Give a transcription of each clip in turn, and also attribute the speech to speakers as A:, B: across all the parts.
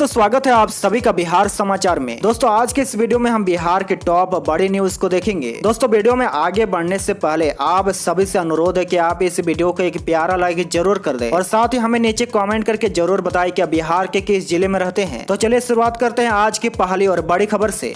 A: दोस्तों स्वागत है आप सभी का बिहार समाचार में। दोस्तों आज के इस वीडियो में हम बिहार के टॉप बड़ी न्यूज को देखेंगे। दोस्तों वीडियो में आगे बढ़ने से पहले आप सभी से अनुरोध है कि आप इस वीडियो को एक प्यारा लाइक जरूर कर दें और साथ ही हमें नीचे कमेंट करके जरूर बताएं कि आप बिहार के किस जिले में रहते हैं। तो चलिए शुरुआत करते हैं आज की पहली और बड़ी खबर से।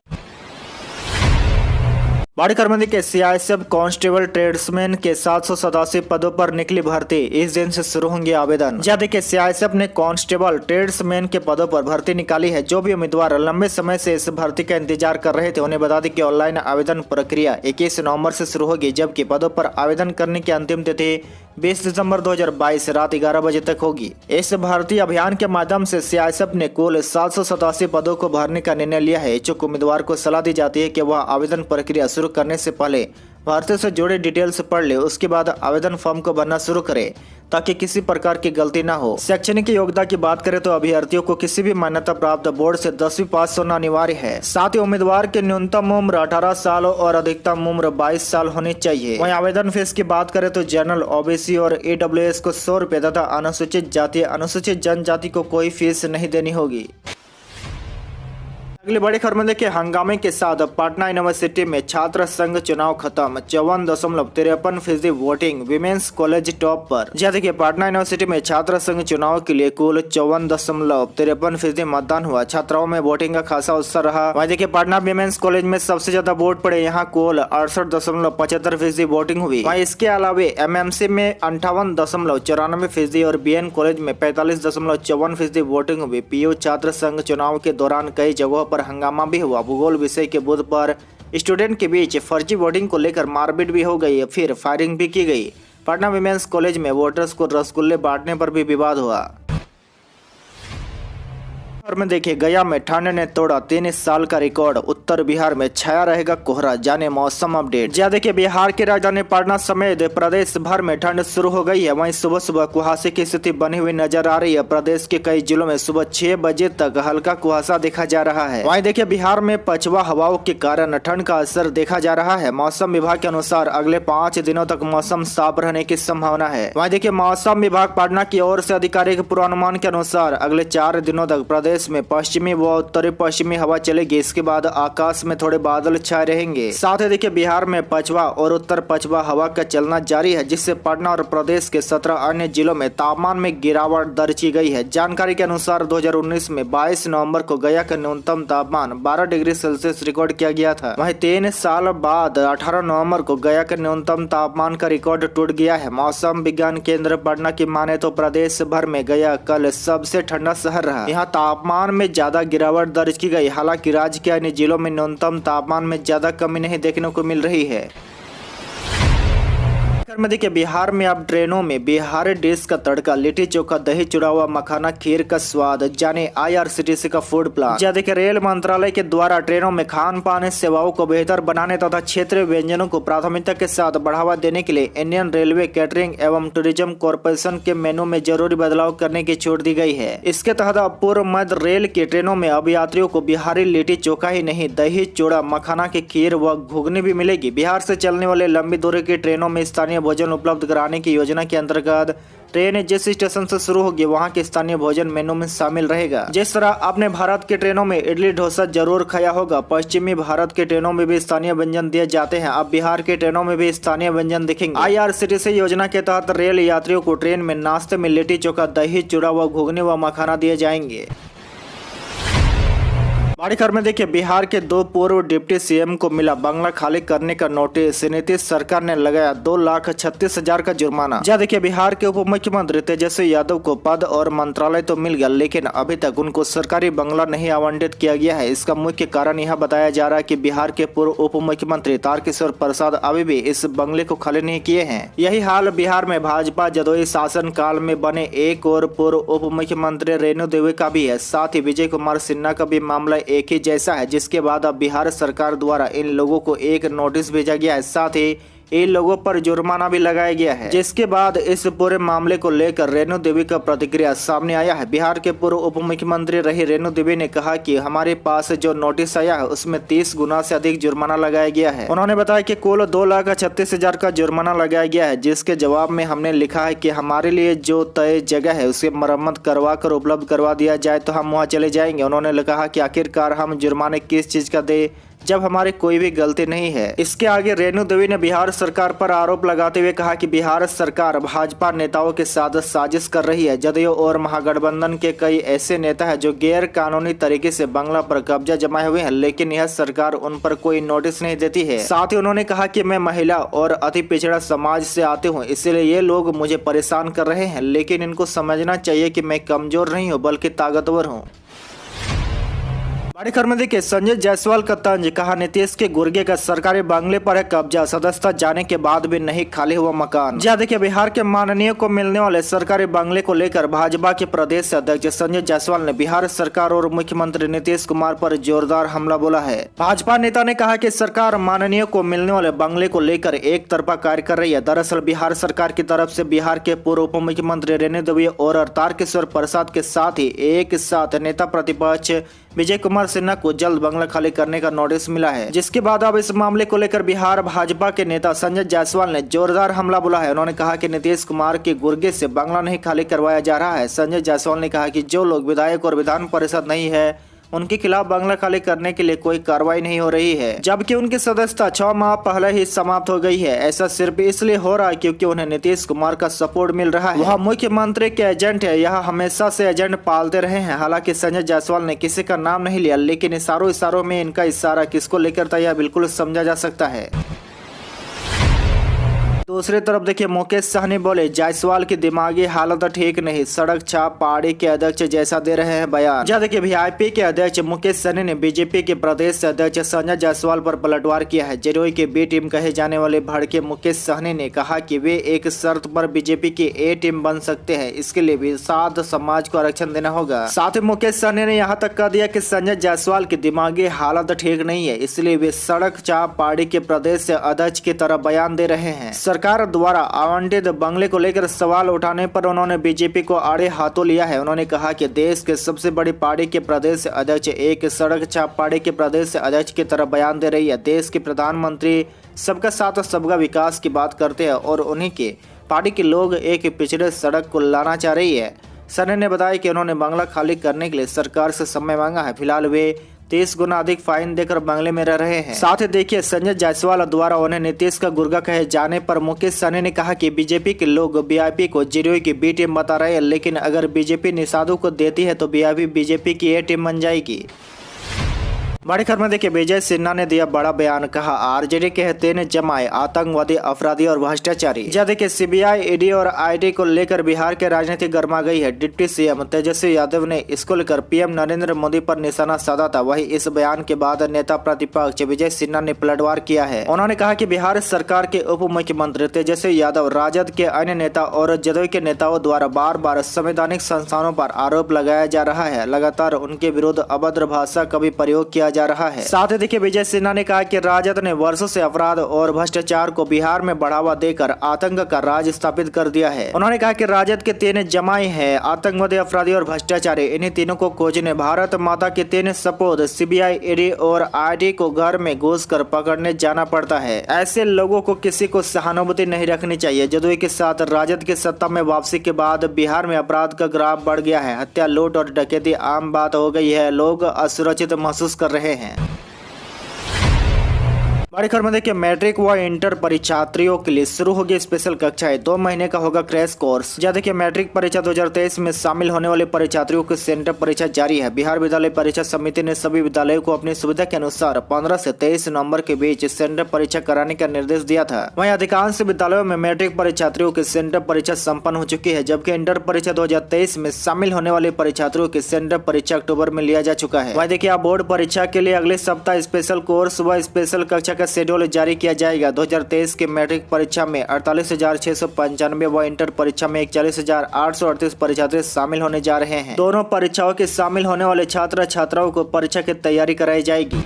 A: बड़ी खबर के सीआईएसएफ कांस्टेबल ट्रेड्समैन के 787 पदों पर निकली भर्ती, इस दिन से शुरू होंगे आवेदन। जहाँ देखिए सीआईएसएफ ने कांस्टेबल ट्रेड्समैन के पदों पर भर्ती निकाली है। जो भी उम्मीदवार लंबे समय से इस भर्ती का इंतजार कर रहे थे उन्हें बता दें कि ऑनलाइन आवेदन प्रक्रिया 21 नवंबर से शुरू होगी, जबकि पदों पर आवेदन करने की अंतिम तिथि 20 दिसंबर 2022 रात 11 बजे तक होगी। इस भर्ती अभियान के माध्यम से सीआईएसएफ ने कुल 787 पदों को भरने का निर्णय लिया है। इच्छुक उम्मीदवार को सलाह दी जाती है कि वह आवेदन प्रक्रिया शुरू करने से पहले भर्ती से जुड़े डिटेल्स पढ़ ले, उसके बाद आवेदन फॉर्म को भरना शुरू करे ताकि किसी प्रकार की गलती न हो। शैक्षणिक योग्यता की बात करें तो अभ्यर्थियों को किसी भी मान्यता प्राप्त बोर्ड से 10वीं पास होना अनिवार्य है। साथ ही उम्मीदवार की न्यूनतम उम्र 18 साल और अधिकतम उम्र 22 साल होनी चाहिए। वहीं आवेदन फीस की बात करें तो जनरल, ओबीसी और ईडब्ल्यूएस को 100 रुपए तथा अनुसूचित जाति, अनुसूचित जनजाति को कोई फीस नहीं देनी होगी। अगली बड़ी खबर में देखिए, हंगामे के साथ पटना यूनिवर्सिटी में छात्र संघ चुनाव खत्म, 54.53% वोटिंग, विमेंस कॉलेज टॉप पर। जी देखिए, पटना यूनिवर्सिटी में छात्र संघ चुनाव के लिए कुल 54.53% मतदान हुआ। छात्राओं में वोटिंग का खासा उत्साह रहा। वहीं देखिए, पटना विमेंस कॉलेज में सबसे ज्यादा वोट पड़े, यहाँ कुल 68.75% वोटिंग हुई। वहीं इसके अलावा एमएमसी में 58.94% और बीएन कॉलेज में 45.54% वोटिंग हुई। पीयू छात्र संघ चुनाव के दौरान कई जगहों पर हंगामा भी हुआ। भूगोल विषय के बूथ पर स्टूडेंट के बीच फर्जी वोटिंग को लेकर मारपीट भी हो गई, फिर फायरिंग भी की गई। पटना विमेंस कॉलेज में वोटर्स को रसगुल्ले बांटने पर भी विवाद हुआ। और में देखिए, गया में ठंड ने तोड़ा 3 साल का रिकॉर्ड, उत्तर बिहार में छाया रहेगा कोहरा, जाने मौसम अपडेट। जी देखिए, बिहार की राजधानी पटना समेत प्रदेश भर में ठंड शुरू हो गई है। वहीं सुबह सुबह कुहासे की स्थिति बनी हुई नजर आ रही है। प्रदेश के कई जिलों में सुबह 6 बजे तक हल्का कुहासा देखा जा रहा है। वहीं देखिए, बिहार में पछुआ हवाओं के कारण ठंड का असर देखा जा रहा है। मौसम विभाग के अनुसार अगले 5 दिनों तक मौसम साफ रहने की संभावना है। वहीं देखिए, मौसम विभाग पटना की ओर से आधिकारिक पूर्वानुमान के अनुसार अगले 4 दिनों तक प्रदेश में पश्चिमी व उत्तरी पश्चिमी हवा चलेगी। इसके बाद आकाश में थोड़े बादल छाए रहेंगे। साथ ही देखिए, बिहार में पछुआ और उत्तर पछुआ हवा का चलना जारी है, जिससे पटना और प्रदेश के 17 अन्य जिलों में तापमान में गिरावट दर्ज की गई है। जानकारी के अनुसार 2019 में 22 नवंबर को गया का न्यूनतम तापमान 12 डिग्री सेल्सियस रिकॉर्ड किया गया था। वहीं 3 साल बाद 18 नवंबर को गया का न्यूनतम तापमान का रिकॉर्ड टूट गया है। मौसम विज्ञान केंद्र पटना की माने तो प्रदेश भर में गया कल सबसे ठंडा शहर रहा। यहाँ तापमान में ज्यादा गिरावट दर्ज की गई। हालांकि राज्य के अन्य जिलों में न्यूनतम तापमान में ज्यादा कमी नहीं देखने को मिल रही है। में देखिए, बिहार में अब ट्रेनों में बिहारी डिश का तड़का, लिट्टी चोखा, दही चूड़ा व मखाना खीर का स्वाद, जाने आईआरसीटीसी का फूड प्लान। जहाँ देखिए, रेल मंत्रालय के द्वारा ट्रेनों में खान पान सेवाओं को बेहतर बनाने तथा क्षेत्रीय व्यंजनों को प्राथमिकता के साथ बढ़ावा देने के लिए इंडियन रेलवे कैटरिंग एवं टूरिज्म कॉर्पोरेशन के मेनू में जरूरी बदलाव करने की छूट दी गई है। इसके तहत अब पूर्व मध्य रेल की ट्रेनों में अब यात्रियों को बिहारी लिट्टी चोखा ही नहीं, दही चूड़ा, मखाना की खीर व घुगनी भी मिलेगी। बिहार से चलने वाले लंबी दूरी की ट्रेनों में स्थानीय भोजन उपलब्ध कराने की योजना के अंतर्गत ट्रेन जिस स्टेशन से शुरू होगी वहां के स्थानीय भोजन मेनू में शामिल रहेगा। जिस तरह आपने भारत के ट्रेनों में इडली डोसा जरूर खाया होगा, पश्चिमी भारत के ट्रेनों में भी स्थानीय व्यंजन दिए जाते हैं। अब बिहार के ट्रेनों में भी स्थानीय व्यंजन दिखेंगे। आईआरसीटीसी योजना के तहत रेल यात्रियों को ट्रेन में नाश्ते में लिट्टी चोखा, दही चूड़ा व घुगनी व मखाना दिए जाएंगे। बड़ी खबर में देखिए, बिहार के 2 पूर्व डिप्टी सीएम को मिला बंगला खाली करने का नोटिस, नीतीश सरकार ने लगाया 2,36,000 का जुर्माना। जहाँ देखिए, बिहार के उप मुख्यमंत्री तेजस्वी यादव को पद और मंत्रालय तो मिल गया, लेकिन अभी तक उनको सरकारी बंगला नहीं आवंटित किया गया है। इसका मुख्य कारण यह बताया जा रहा है कि बिहार के पूर्व उप मुख्यमंत्री तारकिशोर प्रसाद अभी भी इस बंगले को खाली नहीं किए हैं। यही हाल बिहार में भाजपा जदोई शासन काल में बने एक और पूर्व उप मुख्यमंत्री रेणु देवी का भी है। साथ ही विजय कुमार सिन्हा का भी मामला एक ही जैसा है, जिसके बाद अब बिहार सरकार द्वारा इन लोगों को एक नोटिस भेजा गया है। साथ ही इन लोगों पर जुर्माना भी लगाया गया है। जिसके बाद इस पूरे मामले को लेकर रेणु देवी का प्रतिक्रिया सामने आया है। बिहार के पूर्व उप मुख्यमंत्री रही रेणु देवी ने कहा कि हमारे पास जो नोटिस आया है उसमें 30 गुना से अधिक जुर्माना लगाया गया है। उन्होंने बताया कि कुल 2,36,000 का जुर्माना लगाया गया है, जिसके जवाब में हमने लिखा है कि हमारे लिए जो तय जगह है उसे मरम्मत करवा कर उपलब्ध करवा दिया जाए तो हम वहाँ चले जाएंगे। उन्होंने कहा कि आखिरकार हम जुर्माने किस चीज का दे जब हमारी कोई भी गलती नहीं है। इसके आगे रेणु देवी ने बिहार सरकार पर आरोप लगाते हुए कहा कि बिहार सरकार भाजपा नेताओं के साथ साजिश कर रही है। जदयू और महागठबंधन के कई ऐसे नेता हैं जो गैर कानूनी तरीके से बांग्ला पर कब्जा जमाए हुए हैं, लेकिन यह सरकार उन पर कोई नोटिस नहीं देती है। साथ ही उन्होंने कहा कि मैं महिला और अति पिछड़ा समाज से आती हूँ, इसलिए ये लोग मुझे परेशान कर रहे हैं, लेकिन इनको समझना चाहिए कि मैं कमजोर नहीं हूँ बल्कि ताकतवर हूँ। बड़ी खबर में देखिए, संजय जायसवाल का तंज, कहा नीतीश के गुर्गे का सरकारी बंगले पर है कब्जा, सदस्यता जाने के बाद भी नहीं खाली हुआ मकान। जी देखिए, बिहार के माननीय को मिलने वाले सरकारी बंगले को लेकर भाजपा के प्रदेश अध्यक्ष संजय जायसवाल ने बिहार सरकार और मुख्यमंत्री नीतीश कुमार पर जोरदार हमला बोला है। भाजपा नेता ने कहा कि सरकार माननीय को मिलने वाले बंगले को लेकर एक तरफा कार्य कर रही है। दरअसल बिहार सरकार की तरफ से बिहार के पूर्व उप मुख्यमंत्री रेणु देवी और तारकिशोर प्रसाद के साथ ही एक साथ नेता प्रतिपक्ष विजय कुमार सिन्हा को जल्द बंगला खाली करने का नोटिस मिला है। जिसके बाद अब इस मामले को लेकर बिहार भाजपा के नेता संजय जायसवाल ने जोरदार हमला बोला है। उन्होंने कहा कि नीतीश कुमार के गुर्गे से बंगला नहीं खाली करवाया जा रहा है। संजय जायसवाल ने कहा कि जो लोग विधायक और विधान परिषद नहीं है उनके खिलाफ बंगला खाली करने के लिए कोई कार्रवाई नहीं हो रही है, जबकि उनकी सदस्यता 6 माह पहले ही समाप्त हो गई है। ऐसा सिर्फ इसलिए हो रहा है क्योंकि उन्हें नीतीश कुमार का सपोर्ट मिल रहा है। वह मुख्यमंत्री के एजेंट है, यह हमेशा से एजेंट पालते रहे हैं। हालांकि संजय जायसवाल ने किसी का नाम नहीं लिया, लेकिन इशारों में इनका इशारा किसको लेकर था यह बिल्कुल समझा जा सकता है। दूसरी तरफ देखिए, मुकेश सहनी बोले जायसवाल की दिमागी हालत ठीक नहीं, सड़क छाप पार्टी के अध्यक्ष जैसा दे रहे हैं बयान। जहाँ देखिए, वीआईपी के अध्यक्ष मुकेश सहनी ने बीजेपी के प्रदेश अध्यक्ष संजय जायसवाल पर पलटवार किया है। जदयू के बी टीम कहे जाने वाले भड़के मुकेश सहनी ने कहा कि वे एक शर्त पर बीजेपी की ए टीम बन सकते हैं, इसके लिए भी साध समाज को आरक्षण देना होगा। साथ ही मुकेश सहनी ने यहाँ तक कह दिया कि संजय जायसवाल की दिमागी हालत ठीक नहीं है, इसलिए वे सड़क छाप पार्टी के प्रदेश अध्यक्ष की तरह बयान दे रहे हैं। सरकार द्वारा आवंटित बंगले को लेकर सवाल उठाने पर उन्होंने बीजेपी को आड़े हाथों लिया है। उन्होंने कहा कि देश के सबसे बड़ी पार्टी के प्रदेश अध्यक्ष एक सड़क छाप पार्टी के प्रदेश अध्यक्ष की तरह बयान दे रही है। देश के प्रधानमंत्री सबका साथ सबका विकास की बात करते हैं और उन्हीं के पार्टी के लोग एक पिछड़े सड़क को लाना चाह रही है। सनी ने बताया कि उन्होंने बंगला खाली करने के लिए सरकार से समय मांगा है। फिलहाल वे 30 गुना अधिक फाइन देकर बंगले में रह रहे हैं। साथ ही देखिए, संजय जायसवाल द्वारा उन्हें नीतीश का गुर्गा कहे जाने पर मुकेश सहनी ने कहा कि बीजेपी के लोग वीआईपी को जदयू की बी टीम बता रहे हैं, लेकिन अगर बीजेपी निषादों को देती है तो वीआईपी बीजेपी की ए टीम बन जाएगी। बड़ी खबर में देखिए, विजय सिन्हा ने दिया बड़ा बयान, कहा आरजेडी के हत्या ने जमाए आतंकवादी, अपराधी और भ्रष्टाचारी। जहाँ देखिए, सीबीआई, ईडी और आईटी को लेकर बिहार के राजनीति गर्मा गई है। डिप्टी सीएम तेजस्वी यादव ने इसको लेकर पीएम नरेंद्र मोदी पर निशाना साधा था। वही इस बयान के बाद नेता प्रतिपक्ष विजय सिन्हा ने पलटवार किया है। उन्होंने कहा कि बिहार सरकार के उप मुख्यमंत्री तेजस्वी यादव, राजद के अन्य नेता और जदयू के नेताओं द्वारा बार बार संवैधानिक संस्थानों पर आरोप लगाया जा रहा है। लगातार उनके विरुद्ध अभद्र भाषा का भी प्रयोग किया जा रहा है। साथ ही देखिए, विजय सिन्हा ने कहा कि राजद ने वर्षों से अपराध और भ्रष्टाचार को बिहार में बढ़ावा देकर आतंक का राज स्थापित कर दिया है। उन्होंने कहा कि राजद के 3 जमाई है, आतंकवादी, अपराधी और भ्रष्टाचारी। इन्हीं तीनों को खोजने भारत माता के 3 सपूत सीबीआई, ईडी और आईटी को घर में घुसकर पकड़ने जाना पड़ता है। ऐसे लोगों को किसी को सहानुभूति नहीं रखनी चाहिए। जदयू के साथ राजद की सत्ता में वापसी के बाद बिहार में अपराध का ग्राफ बढ़ गया है। हत्या, लूट और डकैती आम बात हो गई है। लोग असुरक्षित महसूस कर रहे हैं। बड़ी खबर में देखिए, मैट्रिक व इंटर परीक्षार्थियों के लिए शुरू होगी स्पेशल कक्षाएं। 2 महीने का होगा क्रैश कोर्स। जहाँ देखिए, मैट्रिक परीक्षा 2023 में शामिल होने वाले परीक्षार्थियों की सेंटर परीक्षा जारी है। बिहार विद्यालय परीक्षा समिति ने सभी विद्यालयों को अपनी सुविधा के अनुसार 15 से 23 नवंबर के बीच सेंटर परीक्षा कराने का निर्देश दिया था। वहीं अधिकांश विद्यालयों में मैट्रिक परीक्षार्थियों की सेंटर परीक्षा संपन्न हो चुकी है, जबकि इंटर परीक्षा 2023 में शामिल होने वाले परीक्षार्थियों की सेंटर परीक्षा अक्टूबर में लिया जा चुका है। वहीं देखिए, बोर्ड परीक्षा के लिए अगले सप्ताह स्पेशल कोर्स व स्पेशल कक्षा का शेड्यूल जारी किया जाएगा। 2023 के मैट्रिक परीक्षा में 48,695 व इंटर परीक्षा में 41,838 परीक्षार्थी शामिल होने जा रहे हैं। दोनों परीक्षाओं के शामिल होने वाले छात्र छात्राओं को परीक्षा की तैयारी कराई जाएगी।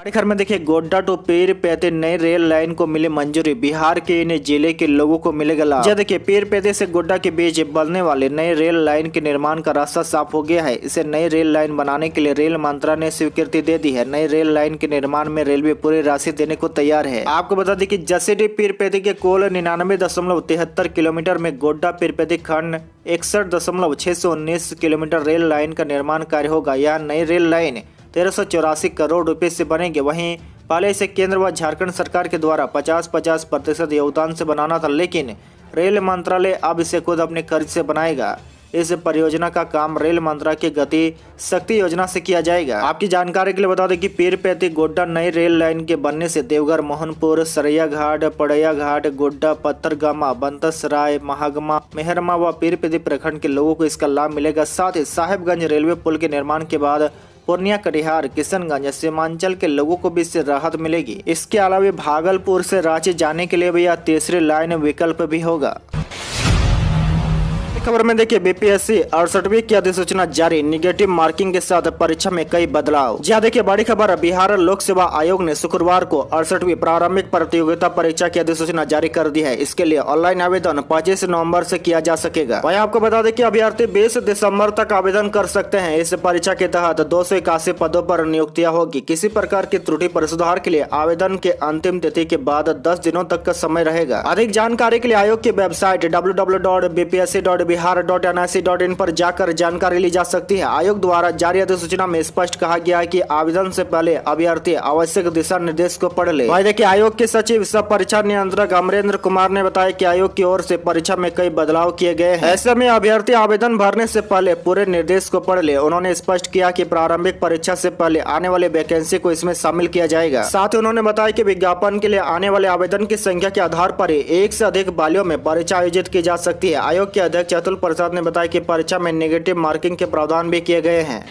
A: घर में देखिए गोड्डा टू पीरपैंती नई रेल लाइन को मिली मंजूरी। बिहार के इन जिले के लोगों को मिलेगा लाभ। देखिए पीरपैंती से गोड्डा के बीच बनने वाले नई रेल लाइन के निर्माण का रास्ता साफ हो गया है। इसे नई रेल लाइन बनाने के लिए रेल मंत्रालय ने स्वीकृति दे दी है। नई रेल लाइन के निर्माण में रेलवे पूरी राशि देने को तैयार है। आपको बता दें कि जसीडीह पीरपैंती के कुल 99.73 किलोमीटर में गोड्डा पीरपैंती खंड 61.619 किलोमीटर रेल लाइन का निर्माण कार्य होगा। यह नई रेल लाइन 1384 करोड़ रुपए से बनेंगे। वहीं पहले इसे केंद्र व झारखंड सरकार के द्वारा 50-50% योगदान से बनाना था, लेकिन रेल मंत्रालय अब इसे खुद अपने खर्च से बनाएगा। इस परियोजना का काम रेल मंत्रालय की गति शक्ति योजना से किया जाएगा। आपकी जानकारी के लिए बता दें कि पीरपैंती गोड्डा नई रेल लाइन के बनने से देवघर, मोहनपुर, सरैया घाट, पड़ैया घाट, गोड्डा, पत्थरगामा, बंतसराय, महागमा, मेहरमा व पीरपैंती प्रखंड के लोगों को इसका लाभ मिलेगा। साथ ही साहेबगंज रेलवे पुल के निर्माण के बाद पूर्णिया, कटिहार, किशनगंज, सीमांचल के लोगों को भी इससे राहत मिलेगी। इसके अलावा भागलपुर से रांची जाने के लिए भी यह तीसरी लाइन विकल्प भी होगा। खबर में देखिए बीपीएससी 68वीं की अधिसूचना जारी। निगेटिव मार्किंग के साथ परीक्षा में कई बदलाव। जी देखिए बड़ी खबर, बिहार लोक सेवा आयोग ने शुक्रवार को 68वीं प्रारंभिक प्रतियोगिता परीक्षा की अधिसूचना जारी कर दी है। इसके लिए ऑनलाइन आवेदन 25 नवंबर से किया जा सकेगा। वहीं आपको बता दें कि अभ्यर्थी 20 दिसंबर तक आवेदन कर सकते हैं। इस परीक्षा के तहत 281 पदों पर नियुक्तियां होगी। किसी प्रकार की त्रुटि पर सुधार के लिए आवेदन के अंतिम तिथि के बाद 10 दिनों तक का समय रहेगा। अधिक जानकारी के लिए आयोग की वेबसाइट www.bpsc.bihar.nic.in पर जाकर जानकारी ली जा सकती है। आयोग द्वारा जारी अधिसूचना में स्पष्ट कहा गया है कि आवेदन से पहले अभ्यर्थी आवश्यक दिशा निर्देश को पढ़ ले। वहीं देखिए आयोग के सचिव सह परीक्षा नियंत्रक अमरेंद्र कुमार ने बताया कि आयोग की ओर से परीक्षा में कई बदलाव किए गए हैं। ऐसे में अभ्यर्थी आवेदन भरने से पहले पूरे निर्देश को पढ़ ले। उन्होंने स्पष्ट किया कि प्रारंभिक परीक्षा से पहले आने वाले वैकेंसी को इसमें शामिल किया जाएगा। साथ ही उन्होंने बताया कि विज्ञापन के लिए आने वाले आवेदन की संख्या के आधार पर एक से अधिक बालियों में परीक्षा आयोजित की जा सकती है। आयोग के अध्यक्ष अतुल प्रसाद ने बताया कि परीक्षा में नेगेटिव मार्किंग के प्रावधान भी किए गए हैं।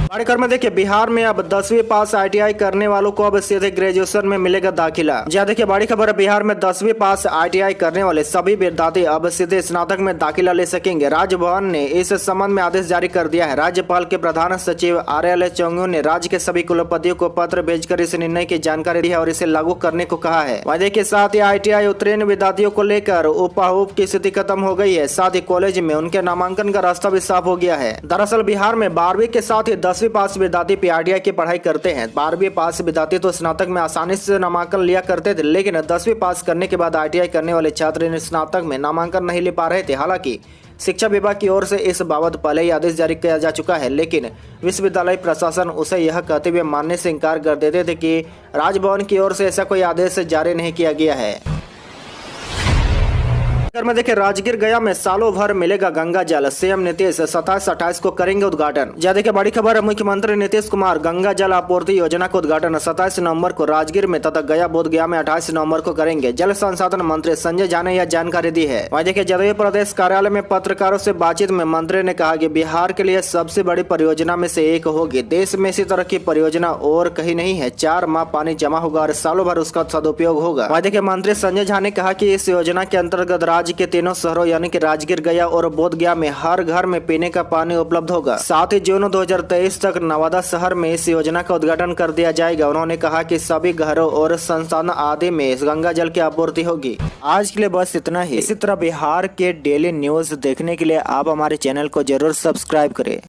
A: कार्यक्रम में देखिए बिहार में अब 10वीं पास आईटीआई करने वालों को अब सीधे ग्रेजुएशन में मिलेगा दाखिला। जी देखिए बड़ी खबर है, बिहार में 10वीं पास आईटीआई करने वाले सभी विद्यार्थी अब सीधे स्नातक में दाखिला ले सकेंगे। राजभवन ने इस संबंध में आदेश जारी कर दिया है। राज्यपाल के प्रधान सचिव RL चौंगू ने राज्य के सभी कुलपतियों को पत्र भेजकर इस निर्णय की जानकारी दी है और इसे लागू करने को कहा है। वहीं देखिए साथ ही आईटीआई उत्तीर्ण विद्यार्थियों को लेकर उपाहुप की स्थिति खत्म हो गई है। साथ ही कॉलेज में उनके नामांकन का रास्ता भी साफ हो गया है। दरअसल बिहार में 12वीं के साथ ही 10वीं पास विद्यार्थी PRTI की पढ़ाई करते हैं। 12वीं पास विद्यार्थी तो स्नातक में आसानी से नामांकन लिया करते थे, लेकिन 10वीं पास करने के बाद ITI करने वाले छात्र स्नातक में नामांकन नहीं ले पा रहे थे। हालांकि शिक्षा विभाग की ओर से इस बाबत पहले ही आदेश जारी किया जा चुका है, लेकिन विश्वविद्यालय प्रशासन उसे यह कहते हुए मानने से इनकार कर देते थे कि राजभवन की ओर से ऐसा कोई आदेश जारी नहीं किया गया है। में देखिए राजगीर गया में सालों भर मिलेगा गंगा जल। सीएम नीतीश 27-28 को करेंगे उद्घाटन। देखिए बड़ी खबर है, मुख्यमंत्री नीतीश कुमार गंगा जल आपूर्ति योजना का उद्घाटन 27 नवंबर को राजगीर में तथा गया बोध गया में 28 नवंबर को करेंगे। जल संसाधन मंत्री संजय झा ने यह जानकारी दी है। वहीं देखिए जदयू प्रदेश कार्यालय में पत्रकारों से बातचीत में मंत्री ने कहा कि बिहार के लिए सबसे बड़ी परियोजना में से एक होगी। देश में इसी तरह की परियोजना और कहीं नहीं है। 4 माह पानी जमा होगा और सालों भर उसका सदुपयोग होगा। वहीं देखिए मंत्री संजय झा ने कहा कि इस योजना के अंतर्गत राज्य के तीनों शहरों यानी कि राजगीर, गया और बोध गया में हर घर में पीने का पानी उपलब्ध होगा। साथ ही जून 2023 तक नवादा शहर में इस योजना का उद्घाटन कर दिया जाएगा। उन्होंने कहा कि सभी घरों और संस्थान आदि में गंगा जल की आपूर्ति होगी। आज के लिए बस इतना ही। इसी तरह बिहार के डेली न्यूज देखने के लिए आप हमारे चैनल को जरूर सब्सक्राइब करें।